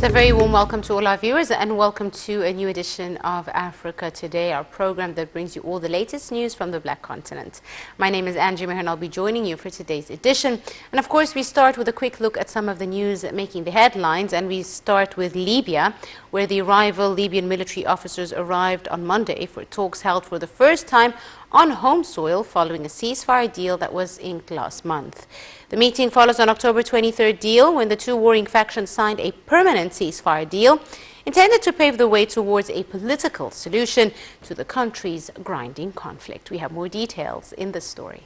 So a very warm welcome to all our viewers and welcome to a new edition of Africa Today, our program that brings you all the latest news from the Black Continent. My name is Angie Meher and I'll be joining you for today's edition. And of course, we start with a quick look at some of the news making the headlines, and we start with Libya, where the rival Libyan military officers arrived on Monday for talks held for the first time on home soil following a ceasefire deal that was inked last month. The meeting follows an October 23rd deal when the two warring factions signed a permanent ceasefire deal intended to pave the way towards a political solution to the country's grinding conflict. We have more details in this story.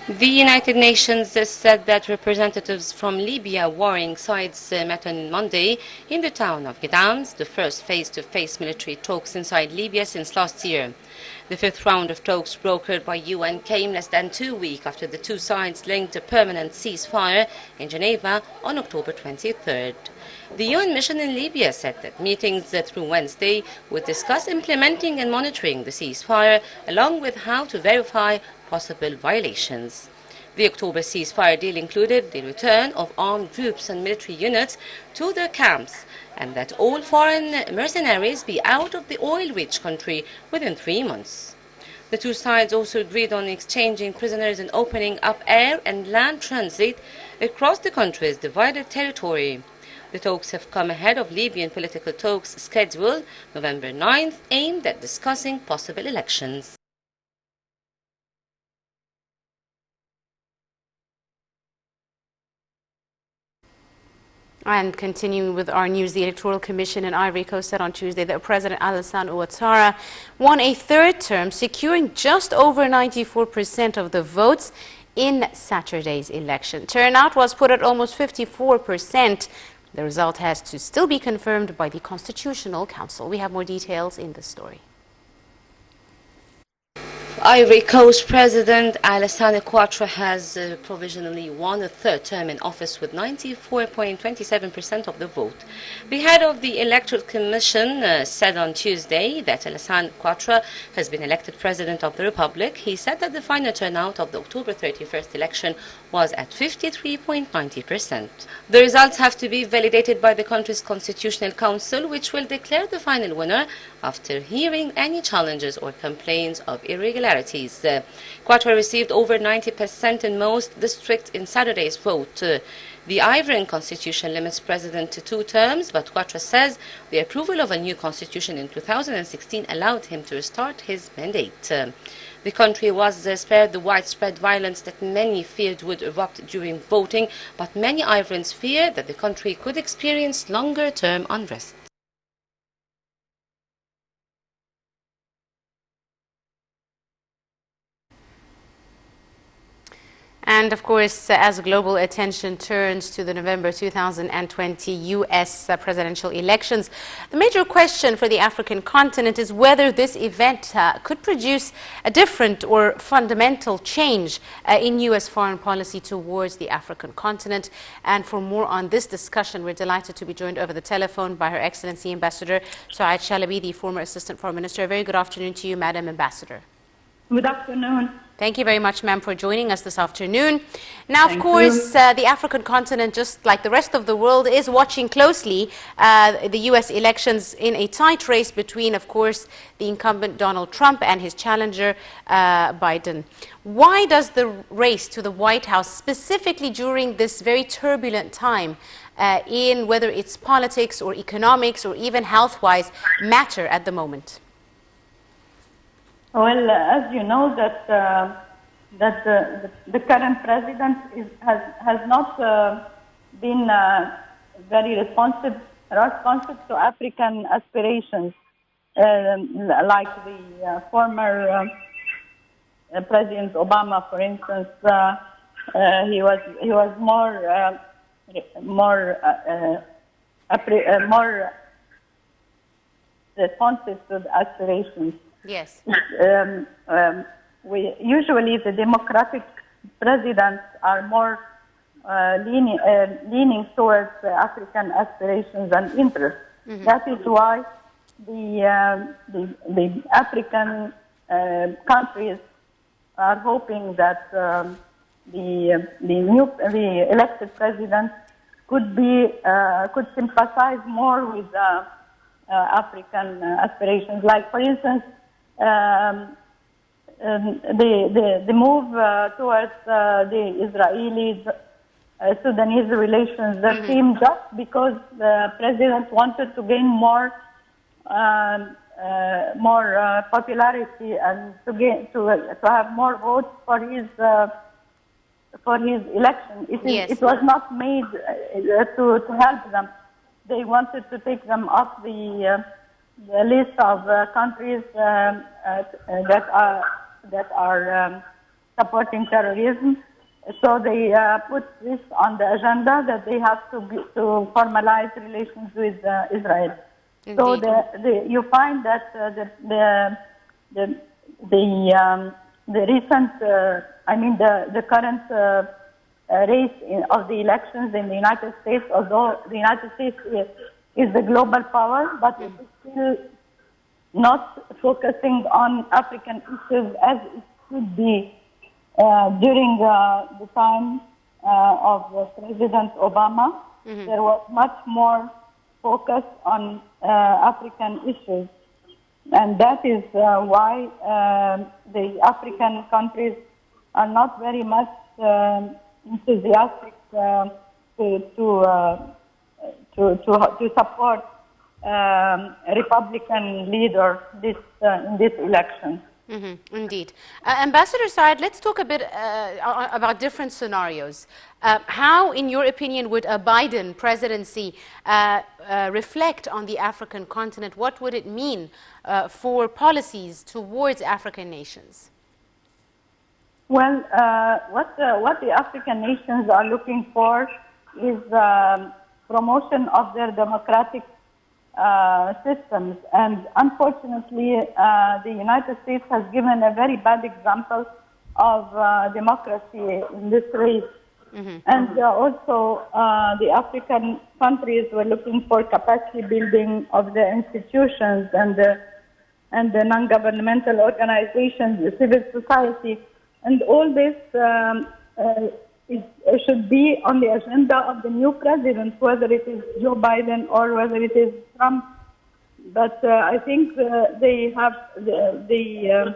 The United Nations said that representatives from Libya warring sides met on Monday in the town of Gedans, the first face-to-face military talks inside Libya since last year. The fifth round of talks brokered by UN came less than 2 weeks after the two sides linked a permanent ceasefire in Geneva on October 23rd. The UN mission in Libya said that meetings through Wednesday would discuss implementing and monitoring the ceasefire, along with how to verify possible violations. The October ceasefire deal included the return of armed groups and military units to their camps, and that all foreign mercenaries be out of the oil-rich country within 3 months. The two sides also agreed on exchanging prisoners and opening up air and land transit across the country's divided territory. The talks have come ahead of Libyan political talks scheduled November 9th, aimed at discussing possible elections. And continuing with our news, the Electoral Commission in Ivory Coast said on Tuesday that President Alassane Ouattara won a third term, securing just over 94% of the votes in Saturday's election. Turnout was put at almost 54%. The result has to still be confirmed by the Constitutional Council. We have more details in this story. Ivory Coast President Alassane Ouattara has provisionally won a third term in office with 94.27% of the vote. The head of the Electoral Commission said on Tuesday that Alassane Ouattara has been elected President of the Republic. He said that the final turnout of the October 31st election was at 53.90%. The results have to be validated by the country's Constitutional Council, which will declare the final winner after hearing any challenges or complaints of irregularities. Ouattara received over 90% in most districts in Saturday's vote. The Ivorian constitution limits president to 2 terms, but Ouattara says the approval of a new constitution in 2016 allowed him to restart his mandate. The country was spared the widespread violence that many feared would erupt during voting, but many Ivorians fear that the country could experience longer-term unrest. And of course, as global attention turns to the November 2020 U.S. Presidential elections, the major question for the African continent is whether this event could produce a different or fundamental change in U.S. foreign policy towards the African continent. And for more on this discussion, we're delighted to be joined over the telephone by Her Excellency Ambassador Suaid Chalabi, the former Assistant Foreign Minister. A very good afternoon to you, Madam Ambassador. Good afternoon. Thank you very much, ma'am, for joining us this afternoon. Now, of course, the African continent, just like the rest of the world, is watching closely the U.S. elections in a tight race between, of course, the incumbent Donald Trump and his challenger, Biden. Why does the race to the White House, specifically during this very turbulent time, in whether it's politics or economics or even health-wise, matter at the moment? Well, as you know, that the current president has not been very responsive to African aspirations, like the former President Obama, for instance. He was more responsive to the aspirations. Yes. Usually the Democratic presidents are more leaning towards African aspirations and interests. Mm-hmm. That is why the African countries are hoping that the elected president could sympathize more with African aspirations. Like, for instance, the move towards the Israeli-Sudanese relations that came just because the president wanted to gain more popularity and to have more votes for his election. It was not made to help them. They wanted to take them off the list of countries that are supporting terrorism. So they put this on the agenda that they have to formalize relations with Israel. Indeed. So you find that the recent, the current race of the elections in the United States, although the United States is the global power, but it is still not focusing on African issues as it should be during the time of President Obama. There was much more focus on African issues. And that is why the African countries are not very much enthusiastic to support a Republican leader in this election. Indeed. Ambassador Saad, let's talk a bit about different scenarios. How, in your opinion, would a Biden presidency reflect on the African continent? What would it mean for policies towards African nations? Well, what the African nations are looking for is promotion of their democratic systems. And unfortunately, the United States has given a very bad example of democracy in this race. And also, the African countries were looking for capacity building of the institutions and the non-governmental organizations, the civil society. And all this should be on the agenda of the new president, whether it is Joe Biden or whether it is Trump. But I think they have the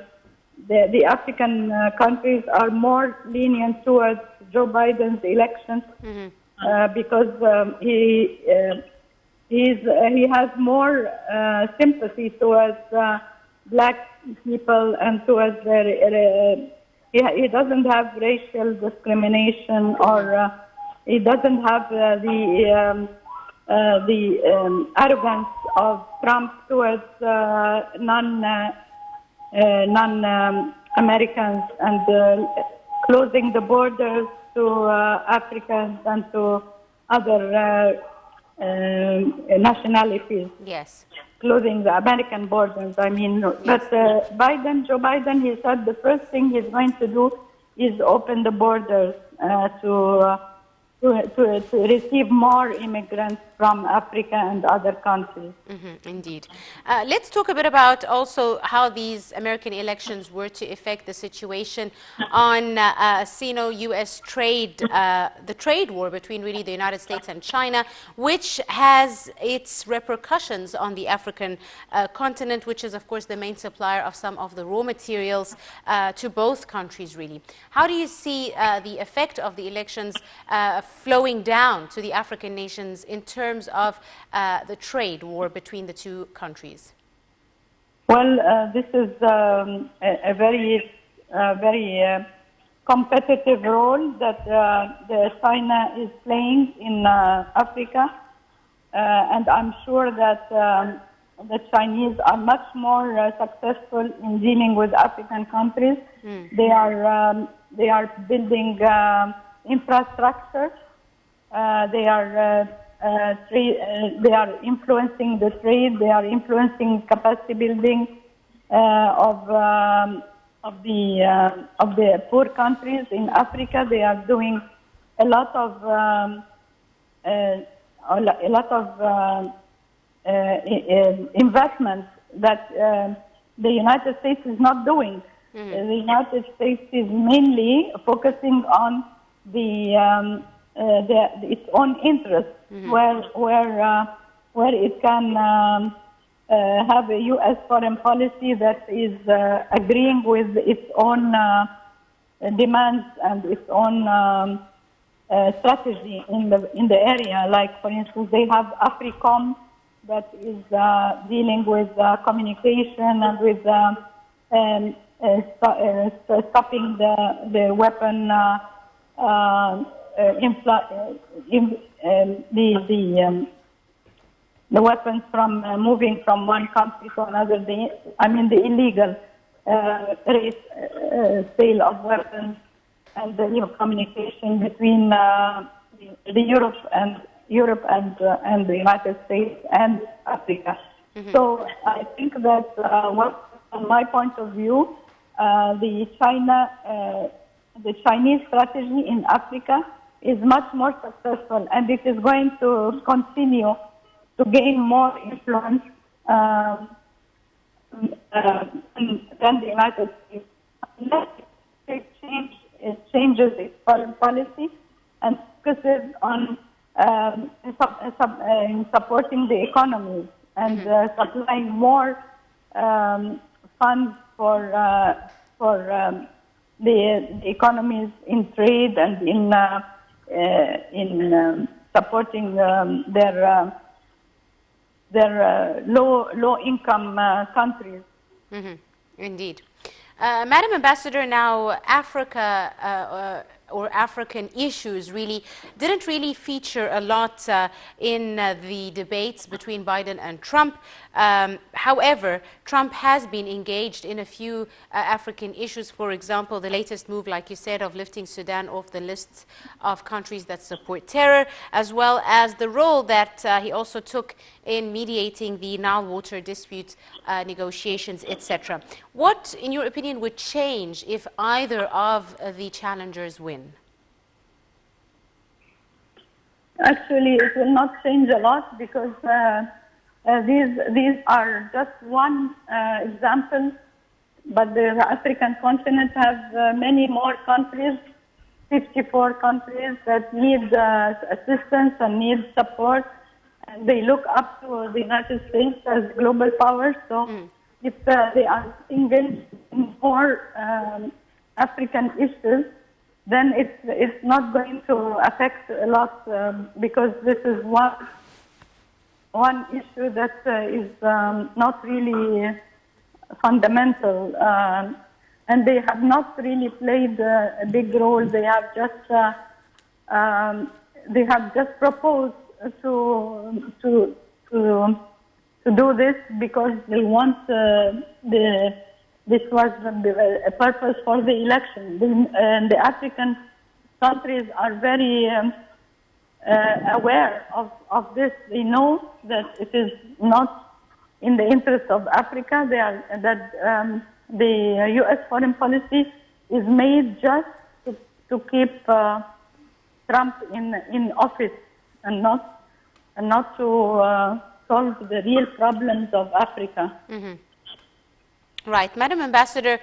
African countries are more lenient towards Joe Biden's election because he has more sympathy towards black people and towards he doesn't have racial discrimination, or he doesn't have the arrogance of Trump towards non-Americans and closing the borders to Africans and to other nationalities. Yes. Closing the American borders, I mean. Yes. But Joe Biden, he said the first thing he's going to do is open the borders to receive more immigrants from Africa and other countries. Indeed. Let's talk a bit about also how these American elections were to affect the situation on Sino-U.S. trade, the trade war between really the United States and China, which has its repercussions on the African continent, which is, of course, the main supplier of some of the raw materials to both countries, really. How do you see the effect of the elections flowing down to the African nations in terms of the trade war between the two countries? Well, this is a very competitive role that China is playing in Africa, and I'm sure that the Chinese are much more successful in dealing with African countries. They are building infrastructure. They are influencing the trade. They are influencing capacity building of the poor countries in Africa. They are doing a lot of investments that the United States is not doing. The United States is mainly focusing on the its own interests, where it can have a U.S. foreign policy that is agreeing with its own demands and its own strategy in the area. Like, for instance, they have AFRICOM that is dealing with communication and with stopping the weapon the weapons from moving from one country to another. The illegal sale of weapons and the communication between the Europe and the United States and Africa. So I think that from my point of view, the Chinese strategy in Africa is much more successful, and it is going to continue to gain more influence than the United States, unless it changes its foreign policy and focuses on supporting the economy and supplying more funds for the economies in trade and in supporting their low income countries. Indeed. Madam Ambassador, now Africa or African issues really didn't really feature a lot in the debates between Biden and Trump. However, Trump has been engaged in a few African issues. For example, the latest move, like you said, of lifting Sudan off the lists of countries that support terror, as well as the role that he also took in mediating the Nile water dispute negotiations, etc. What, in your opinion, would change if either of the challengers win? Actually, it will not change a lot, because these are just one example, but the African continent has many more countries, 54 countries that need assistance and need support, and they look up to the United States as global power. So if they are engaged in more African issues, then it's not going to affect a lot, because this is one issue that is not really fundamental, and they have not really played a big role. They have just proposed to do this because they want this was a purpose for the election. The African countries are very aware of this. They know that it is not in the interest of Africa. The U.S. foreign policy is made just to keep Trump in office and not to solve the real problems of Africa. Right. Madam Ambassador,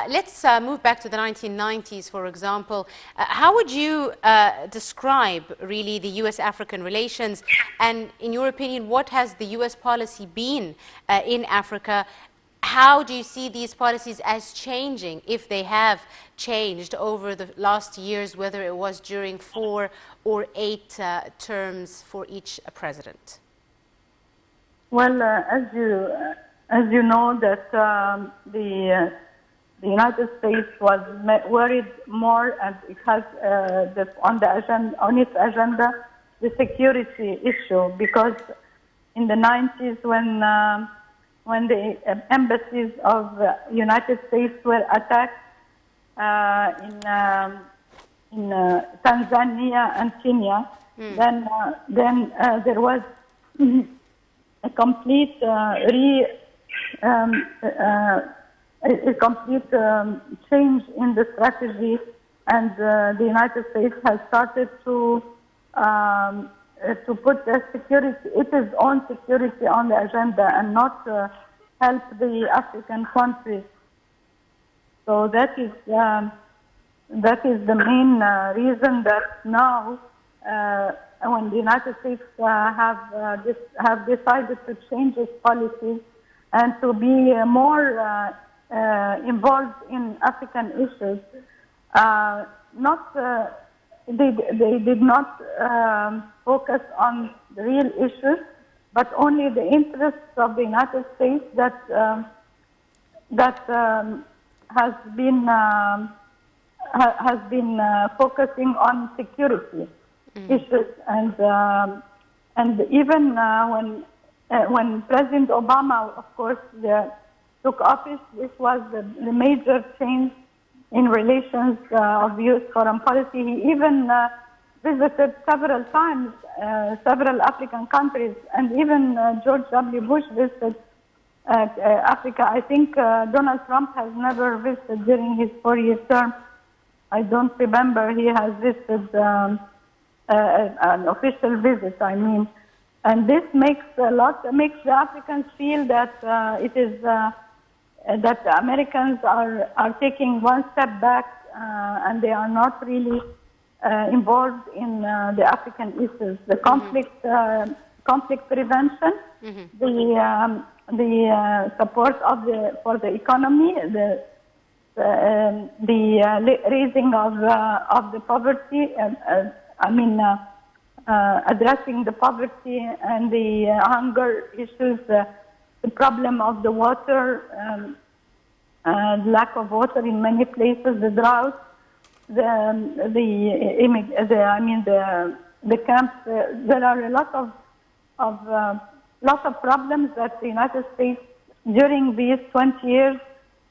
let's move back to the 1990s, for example. How would you describe really the U.S.-African relations? And in your opinion, what has the U.S. policy been in Africa? How do you see these policies as changing, if they have changed over the last years, whether it was during 4 or 8 terms for each president? Well, as you know, that the United States was worried more, and it has on its agenda the security issue, because in the 90s, when the embassies of the United States were attacked in Tanzania and Kenya, then there was a complete change in the strategy, and the United States has started to put its own security on the agenda and not help the African countries. So that is the main reason that now when the United States have decided to change its policies and to be more involved in African issues. They did not focus on the real issues, but only the interests of the United States that has been focusing on security issues, and even when President Obama, of course, took office, this was the major change in relations of U.S. foreign policy. He even visited several times several African countries, and even George W. Bush visited Africa. I think Donald Trump has never visited during his 4-year term. I don't remember he has visited an official visit, I mean. And this makes the Africans feel that that the Americans are taking one step back and they are not really involved in the African issues, the conflict prevention, the support for the economy, the raising of the poverty. Addressing the poverty and the hunger issues, the problem of the water, lack of water in many places, the drought, the camps. There are a lot of problems that the United States during these 20 years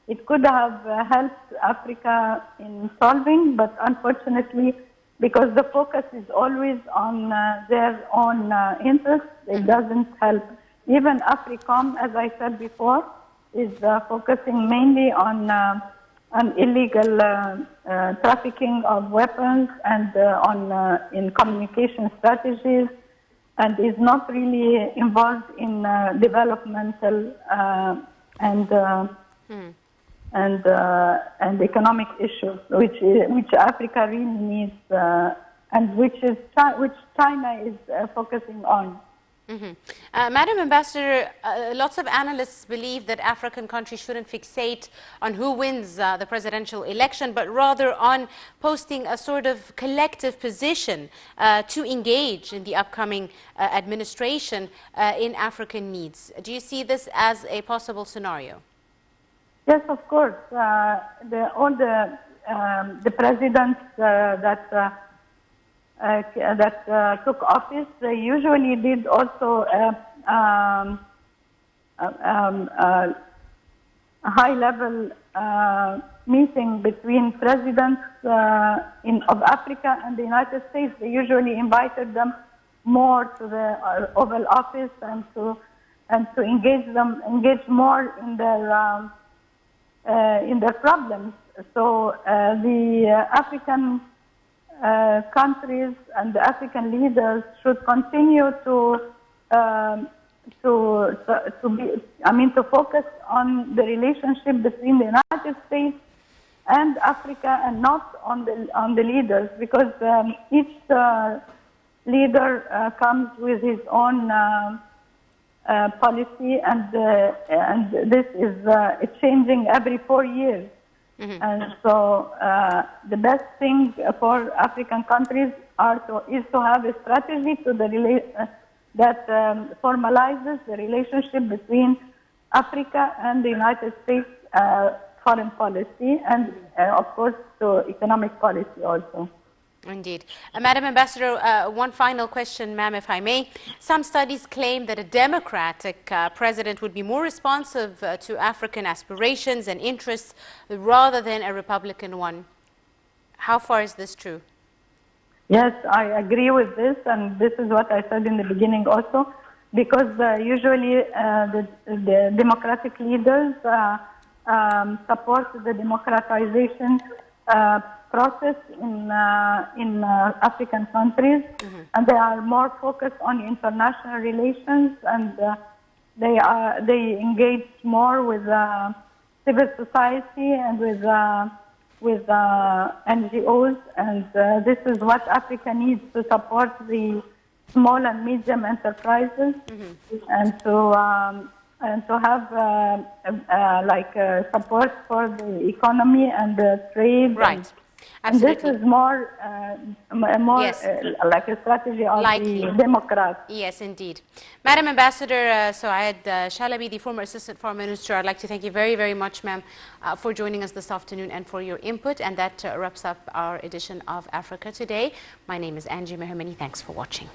it could have helped Africa in solving, but unfortunately, because the focus is always on their own interests, it doesn't help. Even AFRICOM, as I said before, is focusing mainly on illegal trafficking of weapons and in communication strategies, and is not really involved in developmental and economic issues, which Africa really needs, and which China is focusing on. Madam Ambassador, lots of analysts believe that African countries shouldn't fixate on who wins the presidential election, but rather on posting a sort of collective position to engage in the upcoming administration in African needs. Do you see this as a possible scenario? Yes, of course. All the presidents that took office, they usually did also a high-level meeting between presidents of Africa and the United States. They usually invited them more to the Oval Office and to engage more in their problems. So the African countries and the African leaders should continue to focus on the relationship between the United States and Africa, and not on the leaders, because each leader comes with his own policy, and this is changing every 4 years. And so the best thing for African countries is to have a strategy that formalizes the relationship between Africa and the United States foreign policy, and of course to economic policy also. Indeed. Madam Ambassador, one final question, ma'am, if I may. Some studies claim that a democratic president would be more responsive to African aspirations and interests rather than a Republican one. How far is this true? Yes, I agree with this, and this is what I said in the beginning also, because usually the democratic leaders support the democratization process in African countries, and they are more focused on international relations, and they engage more with civil society and with with NGOs, and this is what Africa needs to support the small and medium enterprises, and to have support for the economy and the trade. Right. And this Absolutely. is more Yes. like a strategy of Likely. the Democrats. Yes, indeed. Madam Ambassador Soayed Shalaby, the former Assistant Foreign Minister, I'd like to thank you very, very much, ma'am, for joining us this afternoon and for your input. And that wraps up our edition of Africa Today. My name is Angie Meher. Many thanks for watching.